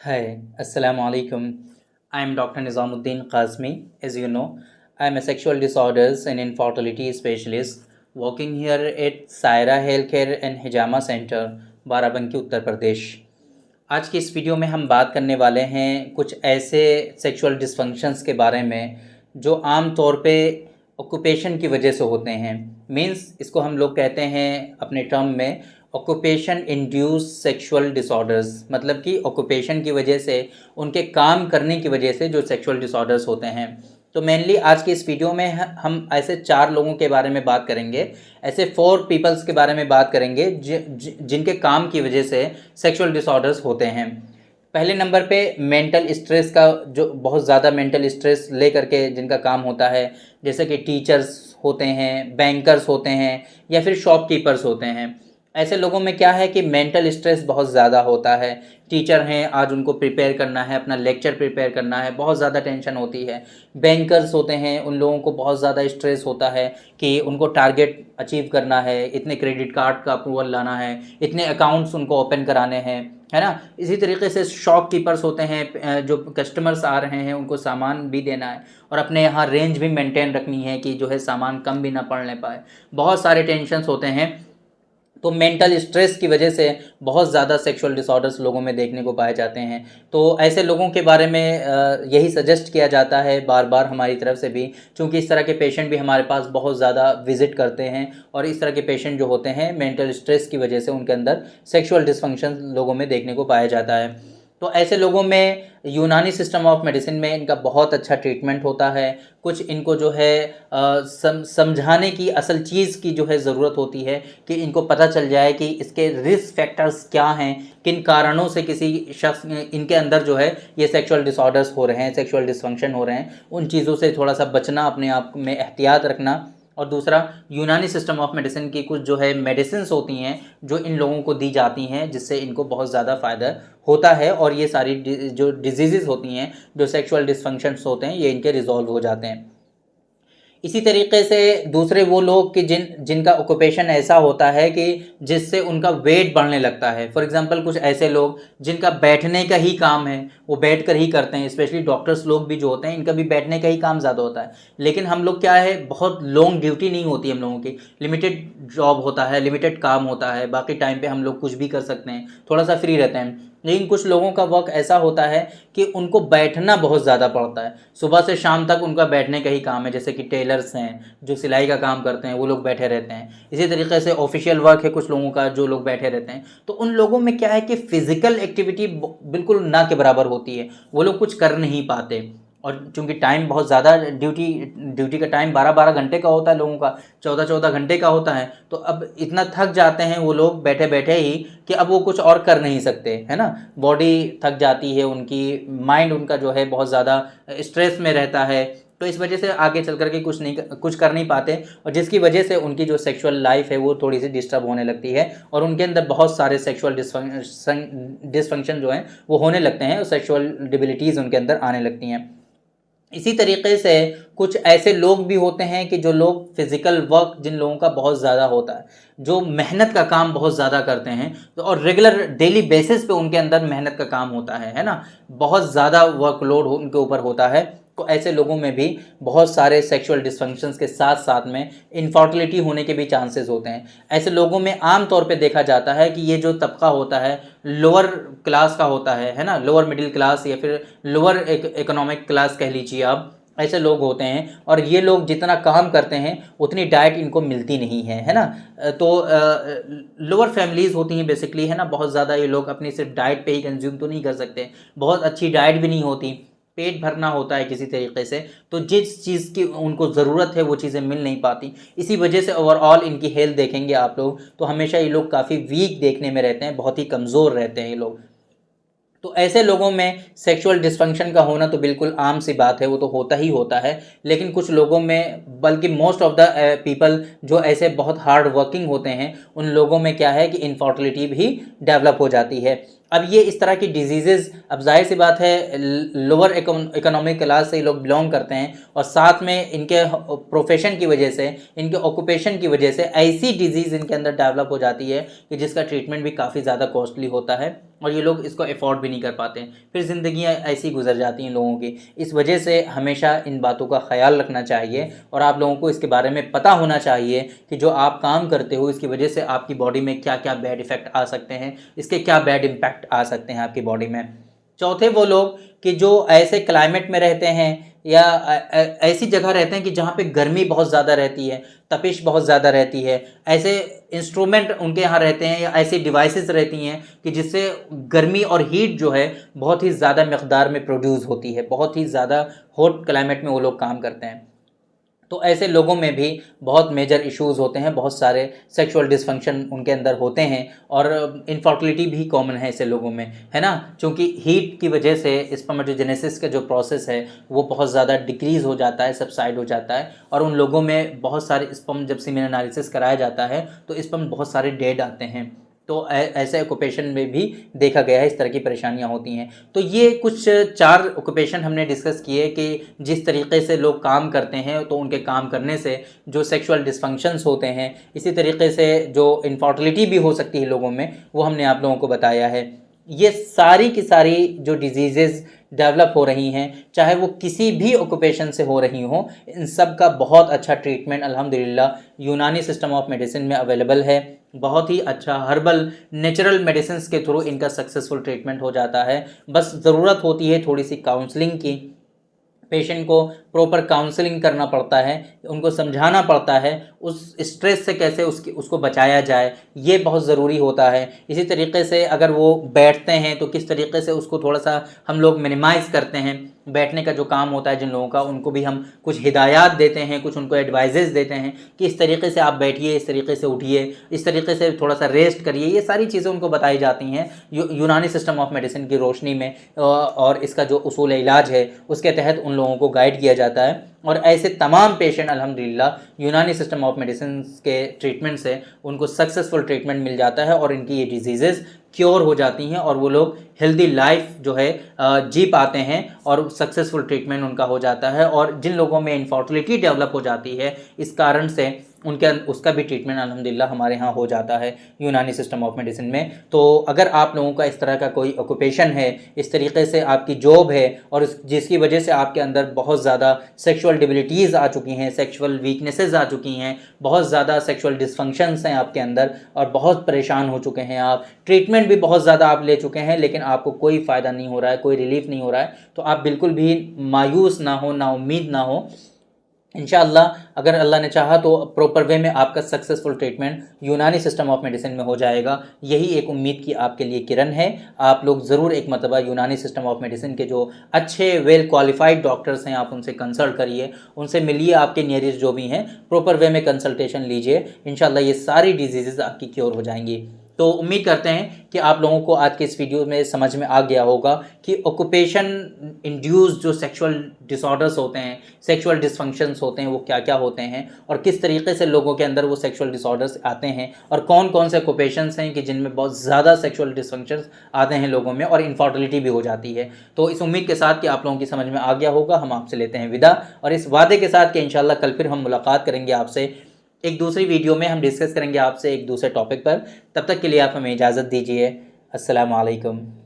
Hi, Assalamu alaikum. I am Dr. Nizamuddin Qasmi. As you know, I am a sexual disorders and infertility specialist working here at Saira Healthcare and Hijama Center, Barabanki Uttar Pradesh. आज की इस video में हम बात करने वाले हैं कुछ ऐसे सेक्सुअल डिसफंक्शंस के बारे में जो आम तौर पे ऑक्यूपेशन की वजह से होते हैं। मींस इसको हम लोग कहते हैं अपने टर्म में ऑक्यूपेशन इंड्यूस सेक्सुअल डिसऑर्डर्स, मतलब कि ऑक्यूपेशन की वजह से, उनके काम करने की वजह से जो सेक्सुअल डिसऑर्डर्स होते हैं। तो मेनली आज की इस वीडियो में हम ऐसे 4 लोगों के बारे में बात करेंगे, ऐसे 4 पीपल्स के बारे में बात करेंगे जिनके काम की वजह से सेक्सुअल डिसऑर्डर्स होते हैं। पहले नंबर पे मेंटल स्ट्रेस का, जो बहुत ज़्यादा मेंटल स्ट्रेस ले करके जिनका काम होता है, जैसे कि टीचर्स होते हैं, बैंकर्स होते हैं या फिर शॉपकीपर्स होते हैं। ऐसे लोगों में क्या है कि मेंटल स्ट्रेस बहुत ज़्यादा होता है। टीचर हैं, आज उनको प्रिपेयर करना है, अपना लेक्चर प्रिपेयर करना है, बहुत ज़्यादा टेंशन होती है। बैंकर्स होते हैं, उन लोगों को बहुत ज़्यादा स्ट्रेस होता है कि उनको टारगेट अचीव करना है, इतने क्रेडिट कार्ड का अप्रूवल लाना है, इतने अकाउंट्स उनको ओपन कराने हैं, है ना। इसी तरीके से शॉपकीपर्स होते हैं, जो कस्टमर्स आ रहे हैं उनको सामान भी देना है और अपने यहाँ रेंज भी मेंटेन रखनी है कि जो है सामान कम भी ना पड़ने पाए। बहुत सारे टेंशन्स होते हैं। तो मेंटल स्ट्रेस की वजह से बहुत ज़्यादा सेक्सुअल डिसऑर्डर्स लोगों में देखने को पाए जाते हैं। तो ऐसे लोगों के बारे में यही सजेस्ट किया जाता है बार बार हमारी तरफ से भी, क्योंकि इस तरह के पेशेंट भी हमारे पास बहुत ज़्यादा विजिट करते हैं और इस तरह के पेशेंट जो होते हैं मेंटल स्ट्रेस की वजह से उनके अंदर सेक्सुअल डिसफंक्शन लोगों में देखने को पाया जाता है। तो ऐसे लोगों में यूनानी सिस्टम ऑफ मेडिसिन में इनका बहुत अच्छा ट्रीटमेंट होता है। कुछ इनको जो है समझाने की, असल चीज़ की जो है ज़रूरत होती है कि इनको पता चल जाए कि इसके रिस्क फैक्टर्स क्या हैं, किन कारणों से किसी शख्स इनके अंदर जो है ये सेक्सुअल डिसऑर्डर्स हो रहे हैं, सेक्सुअल डिसफंक्शन हो रहे हैं। उन चीज़ों से थोड़ा सा बचना, अपने आप में एहतियात रखना। और दूसरा, यूनानी सिस्टम ऑफ मेडिसिन की कुछ जो है मेडिसिन्स होती हैं जो इन लोगों को दी जाती हैं, जिससे इनको बहुत ज़्यादा फ़ायदा होता है और ये सारी जो डिजीज़ होती हैं, जो सेक्सुअल डिसफंक्शंस होते हैं, ये इनके रिजॉल्व हो जाते हैं। इसी तरीके से दूसरे वो लोग कि जिनका ऑक्यूपेशन ऐसा होता है कि जिससे उनका वेट बढ़ने लगता है। फॉर एग्जांपल, कुछ ऐसे लोग जिनका बैठने का ही काम है, वो बैठ कर ही करते हैं। स्पेशली डॉक्टर्स लोग भी जो होते हैं, इनका भी बैठने का ही काम ज़्यादा होता है। लेकिन हम लोग क्या है, बहुत लॉन्ग ड्यूटी नहीं होती हम लोगों की, लिमिटेड जॉब होता है, लिमिटेड काम होता है। बाकी टाइम पे हम लोग कुछ भी कर सकते हैं, थोड़ा सा फ्री रहते हैं। लेकिन कुछ लोगों का वर्क ऐसा होता है कि उनको बैठना बहुत ज़्यादा पड़ता है, सुबह से शाम तक उनका बैठने का ही काम है। जैसे कि टेलर्स हैं, जो सिलाई का काम करते हैं, वो लोग बैठे रहते हैं। इसी तरीके से ऑफिशियल वर्क है कुछ लोगों का, जो लोग बैठे रहते हैं। तो उन लोगों में क्या है कि फिजिकल एक्टिविटी बिल्कुल ना के बराबर होती है, वो लोग कुछ कर नहीं पाते। और चूंकि टाइम बहुत ज़्यादा, ड्यूटी का टाइम 12-12 घंटे का होता है, लोगों का 14-14 घंटे का होता है। तो अब इतना थक जाते हैं वो लोग बैठे बैठे ही कि अब वो कुछ और कर नहीं सकते, है ना। बॉडी थक जाती है उनकी, माइंड उनका जो है बहुत ज़्यादा स्ट्रेस में रहता है। तो इस वजह से आगे चल करके कुछ कर नहीं पाते, और जिसकी वजह से उनकी जो सेक्सुअल लाइफ है वो थोड़ी सी डिस्टर्ब होने लगती है और उनके अंदर बहुत सारे सेक्सुअल डिसफंक्शन जो हैं वो होने लगते हैं और सेक्सुअल डिबिलिटीज़ उनके अंदर आने लगती हैं। इसी तरीके से कुछ ऐसे लोग भी होते हैं कि जो लोग फिज़िकल वर्क, जिन लोगों का बहुत ज़्यादा होता है, जो मेहनत का काम बहुत ज़्यादा करते हैं, तो और रेगुलर डेली बेसिस पे उनके अंदर मेहनत का काम होता है ना, बहुत ज़्यादा वर्कलोड उनके ऊपर होता है। तो ऐसे लोगों में भी बहुत सारे सेक्सुअल डिसफंक्शंस के साथ साथ में इनफर्टिलिटी होने के भी चांसेस होते हैं। ऐसे लोगों में आम तौर पे देखा जाता है कि ये जो तबका होता है, लोअर क्लास का होता है ना, लोअर मिडिल क्लास या फिर लोअर इकोनॉमिक क्लास कह लीजिए आप, ऐसे लोग होते हैं। और ये लोग जितना काम करते हैं उतनी डाइट इनको मिलती नहीं है ना। तो लोअर फैमिलीज़ होती हैं बेसिकली, है ना। बहुत ज़्यादा ये लोग अपनी सिर्फ डाइट पे ही कंज्यूम तो नहीं कर सकते, बहुत अच्छी डाइट भी नहीं होती, पेट भरना होता है किसी तरीके से। तो जिस चीज़ की उनको ज़रूरत है वो चीज़ें मिल नहीं पाती। इसी वजह से ओवरऑल इनकी हेल्थ देखेंगे आप लोग तो हमेशा ये लोग काफ़ी वीक देखने में रहते हैं, बहुत ही कमज़ोर रहते हैं ये लोग। तो ऐसे लोगों में सेक्सुअल डिसफंक्शन का होना तो बिल्कुल आम सी बात है, वो तो होता ही होता है। लेकिन कुछ लोगों में, बल्कि मोस्ट ऑफ द पीपल जो ऐसे बहुत हार्ड वर्किंग होते हैं, उन लोगों में क्या है कि इनफर्टिलिटी भी डेवलप हो जाती है। अब ये इस तरह की डिजीज़ेज़, अब जाहिर सी बात है लोअर इकोनॉमिक क्लास से ये लोग बिलोंग करते हैं और साथ में इनके प्रोफेशन की वजह से, इनके ऑक्यूपेशन की वजह से ऐसी डिजीज़ इनके अंदर डेवलप हो जाती है कि जिसका ट्रीटमेंट भी काफ़ी ज़्यादा कॉस्टली होता है और ये लोग इसको अफोर्ड भी नहीं कर पाते, फिर ज़िंदगियाँ ऐसी गुजर जाती हैं लोगों की। इस वजह से हमेशा इन बातों का ख्याल रखना चाहिए और आप लोगों को इसके बारे में पता होना चाहिए कि जो आप काम करते हो इसकी वजह से आपकी बॉडी में क्या क्या बैड इफ़ेक्ट आ सकते हैं, इसके क्या बैड इम्पैक्ट आ सकते हैं आपकी बॉडी में। चौथे वो लोग कि जो ऐसे क्लाइमेट में रहते हैं या ऐसी जगह रहते हैं कि जहाँ पे गर्मी बहुत ज़्यादा रहती है, तपिश बहुत ज़्यादा रहती है, ऐसे इंस्ट्रूमेंट उनके यहाँ रहते हैं या ऐसी डिवाइसेस रहती हैं कि जिससे गर्मी और हीट जो है बहुत ही ज़्यादा मकदार में प्रोड्यूस होती है, बहुत ही ज़्यादा हॉट क्लाइमेट में वो लोग काम करते हैं। तो ऐसे लोगों में भी बहुत मेजर इश्यूज़ होते हैं, बहुत सारे सेक्सुअल डिसफंक्शन उनके अंदर होते हैं और इनफर्टिलिटी भी कॉमन है ऐसे लोगों में, है ना, क्योंकि हीट की वजह से स्पर्मेटोजेनेसिस का जो प्रोसेस है वो बहुत ज़्यादा डिक्रीज़ हो जाता है, सबसाइड हो जाता है और उन लोगों में बहुत सारे स्पर्म, जब सीमेन एनालिसिस कराया जाता है तो स्पर्म बहुत सारे डेड आते हैं। तो ऐसे ऑक्यूपेशन में भी देखा गया है इस तरह की परेशानियां होती हैं। तो ये कुछ 4 ऑक्यूपेशन हमने डिस्कस किए कि जिस तरीके से लोग काम करते हैं तो उनके काम करने से जो सेक्सुअल डिसफंक्शंस होते हैं, इसी तरीके से जो इनफर्टिलिटी भी हो सकती है लोगों में, वो हमने आप लोगों को बताया है। ये सारी की सारी जो डिजीज़ेज़ डेवलप हो रही हैं, चाहे वो किसी भी ऑक्यूपेशन से हो रही हों, इन सब का बहुत अच्छा ट्रीटमेंट अल्हम्दुलिल्लाह यूनानी सिस्टम ऑफ मेडिसिन में अवेलेबल है। बहुत ही अच्छा हर्बल नेचुरल मेडिसिन्स के थ्रू इनका सक्सेसफुल ट्रीटमेंट हो जाता है। बस ज़रूरत होती है थोड़ी सी काउंसलिंग की, पेशेंट को प्रॉपर काउंसलिंग करना पड़ता है, उनको समझाना पड़ता है उस स्ट्रेस से कैसे उसको बचाया जाए, ये बहुत ज़रूरी होता है। इसी तरीके से अगर वो बैठते हैं तो किस तरीके से उसको थोड़ा सा हम लोग मिनिमाइज़ करते हैं। बैठने का जो काम होता है जिन लोगों का, उनको भी हम कुछ हिदायत देते हैं, कुछ उनको एडवाइजेस देते हैं कि इस तरीके से आप बैठिए, इस तरीके से उठिए, इस तरीके से थोड़ा सा रेस्ट करिए। ये सारी चीज़ें उनको बताई जाती हैं यूनानी सिस्टम ऑफ मेडिसिन की रोशनी में और इसका जो उसूल इलाज है उसके तहत उन लोगों को गाइड किया जाता है। और ऐसे तमाम पेशेंट अल्हम्दुलिल्लाह यूनानी सिस्टम ऑफ मेडिसिन के ट्रीटमेंट से उनको सक्सेसफुल ट्रीटमेंट मिल जाता है और इनकी ये डिजीज़ेज़ क्योर हो जाती हैं और वो लोग हेल्दी लाइफ जो है जी पाते हैं और सक्सेसफुल ट्रीटमेंट उनका हो जाता है। और जिन लोगों में इनफर्टिलिटी डेवलप हो जाती है इस कारण से उनके उसका भी ट्रीटमेंट अल्हम्दुलिल्लाह हमारे यहाँ हो जाता है यूनानी सिस्टम ऑफ मेडिसिन में। तो अगर आप लोगों का इस तरह का कोई ऑक्यूपेशन है, इस तरीके से आपकी जॉब है और जिसकी वजह से आपके अंदर बहुत ज़्यादा सेक्सुअल डिबिलिटीज़ आ चुकी हैं, सेक्सुअल वीकनेसेस आ चुकी हैं, बहुत ज़्यादा सेक्सुअल डिसफंक्शंस हैं आपके अंदर और बहुत परेशान हो चुके हैं, आप ट्रीटमेंट भी बहुत ज़्यादा आप ले चुके हैं लेकिन आपको कोई फ़ायदा नहीं हो रहा है, कोई रिलीफ नहीं हो रहा है, तो आप बिल्कुल भी मायूस ना हो, ना उम्मीद ना हो। इंशाअल्लाह अगर अल्लाह ने चाहा तो प्रॉपर वे में आपका सक्सेसफुल ट्रीटमेंट यूनानी सिस्टम ऑफ मेडिसिन में हो जाएगा। यही एक उम्मीद की आपके लिए किरण है। आप लोग ज़रूर एक मरतबा यूनानी सिस्टम ऑफ मेडिसिन के जो अच्छे वेल क्वालिफाइड डॉक्टर्स हैं आप उनसे कंसल्ट करिए, उनसे मिलिए, आपके नियरेस्ट जो भी हैं प्रॉपर वे में कंसल्टेशन लीजिए। इंशाअल्लाह ये सारी डिजीज़ आपकी क्योर हो जाएंगी। तो उम्मीद करते हैं कि आप लोगों को आज के इस वीडियो में समझ में आ गया होगा कि ऑक्यूपेशन इंड्यूस्ड जो सेक्सुअल डिसऑर्डर्स होते हैं, सेक्सुअल डिसफंक्शंस होते हैं, वो क्या क्या होते हैं और किस तरीके से लोगों के अंदर वो सेक्सुअल डिसऑर्डर्स आते हैं और कौन कौन से ऑक्यूपेशंस हैं कि जिनमें बहुत ज़्यादा सेक्सुअल डिसफंक्शंस आते हैं लोगों में और इनफर्टिलिटी भी हो जाती है। तो इस उम्मीद के साथ कि आप लोगों की समझ में आ गया होगा, हम आपसे लेते हैं विदा और इस वादे के साथ कि इंशाल्लाह कल फिर हम मुलाकात करेंगे आपसे एक दूसरी वीडियो में, हम डिस्कस करेंगे आपसे एक दूसरे टॉपिक पर। तब तक के लिए आप हमें इजाज़त दीजिए। अस्सलाम वालेकुम।